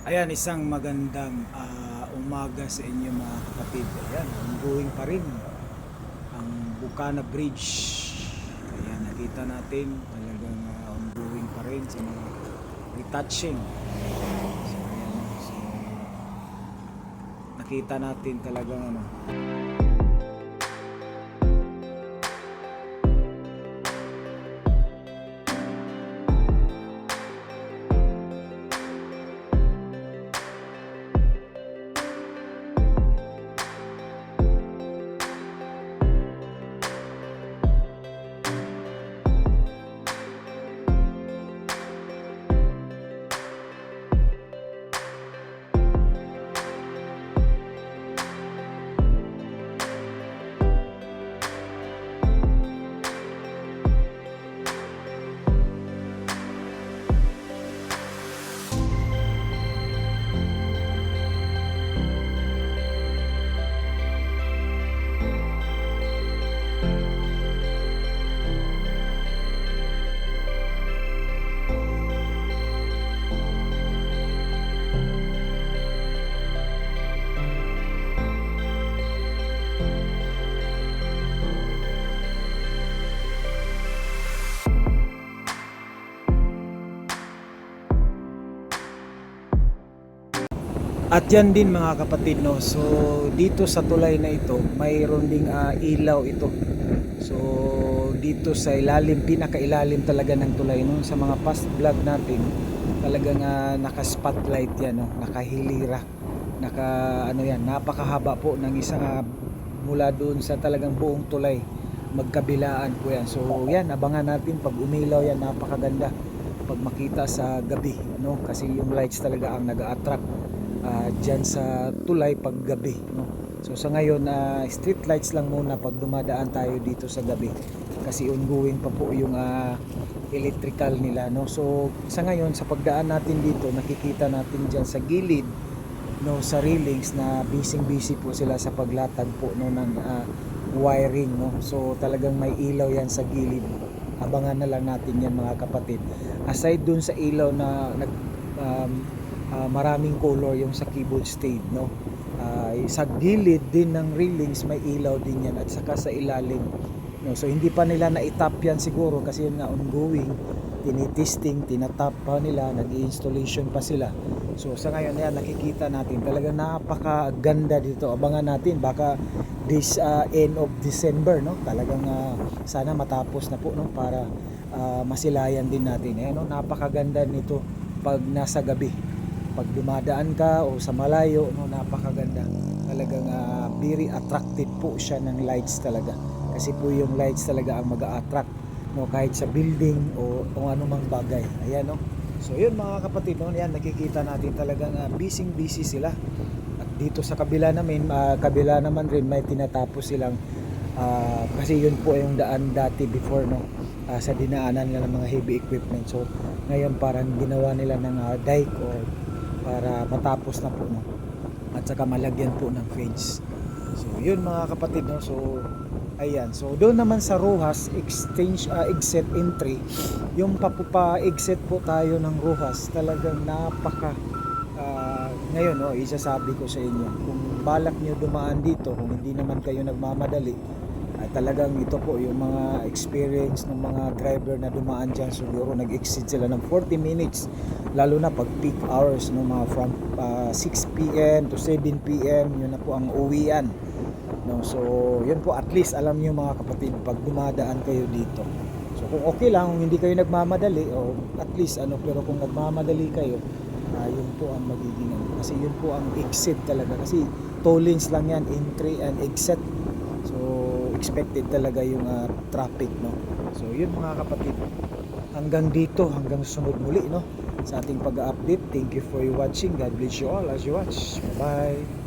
Ayan, isang magandang umaga sa inyo mga kapatid. Ayan, ongoing pa rin ang Bukana Bridge. Ayan, nakita natin talagang ongoing pa rin sa mga retouching. So, ayan, so, nakita natin talagang at yan din mga kapatid, no. So dito sa tulay na ito mayroon ding ilaw ito. So dito sa ilalim, pinakailalim talaga ng tulay, no. Sa mga past vlog natin talagang naka-spotlight yan, no. Nakahilira, ano yan, napakahaba po ng isang mula doon sa talagang buong tulay, magkabilaan po yan. So yan, abangan natin pag umilaw yan, napakaganda pag makita sa gabi, no, kasi yung lights talaga ang nag-a-attract dyan sa tulay pag gabi, no? So sa ngayon street lights lang muna pag dumadaan tayo dito sa gabi kasi ongoing pa po yung electrical nila, no? So sa ngayon sa pagdaan natin dito nakikita natin dyan sa gilid, no, sa railings na busy po sila sa paglatag po, no, ng wiring, no? So talagang may ilaw yan sa gilid, abangan na lang natin yan mga kapatid. Aside dun sa ilaw na maraming color yung sa keyboard stage, no, sa gilid din ng railings may ilaw din yan at saka sa ilalim, no. So hindi pa nila na-itap yan siguro kasi yun nga ongoing, tinitesting, tinatap pa nila, nag-i-installation pa sila. So sa ngayon yan nakikita natin talagang napakaganda dito. Abangan natin baka this end of December, no, talagang sana matapos na po, no, para masilayan din natin. Ayan, no, napakaganda nito pag nasa gabi, pag dumadaan ka o sa malayo, no, napakaganda talagang very attractive po siya ng lights talaga, kasi po yung lights talaga ang mag-a-attract, no, kahit sa building o anumang bagay. Ayan, no. So yun mga kapatid, no, yan nakikita natin talagang busy sila. At dito sa kabila naman rin may tinatapos silang kasi yun po yung daan dati before, no, sa dinaanan nila ng mga heavy equipment. So ngayon parang ginawa nila ng dike or para matapos na po, no, at saka malagyan po ng fence. So yun mga kapatid, no. So ayan, so doon naman sa Rojas exit entry, yung exit po tayo ng Rojas, talagang napaka ngayon, no, isasabi ko sa inyo, kung balak nyo dumaan dito, kung hindi naman kayo nagmamadali, talagang ito po yung mga experience ng mga driver na dumaan dyan, siguro nag-exceed sila ng 40 minutes, lalo na pag peak hours, no, mga from 6 p.m. to 7 p.m. yun na po ang uwian, no. So yun po, at least alam niyo mga kapatid pag dumadaan kayo dito. So kung okay lang, kung hindi kayo nagmamadali, o at least pero kung nagmamadali kayo, yun po ang magiging kasi yun po ang exit talaga, kasi 2 lanes lang yan, entry and exit. So expected talaga yung traffic, no. So yun mga kapatid, hanggang dito, hanggang sunod muli, no, sa ating pag-update. Thank you for watching. God bless you all as you watch. Bye bye.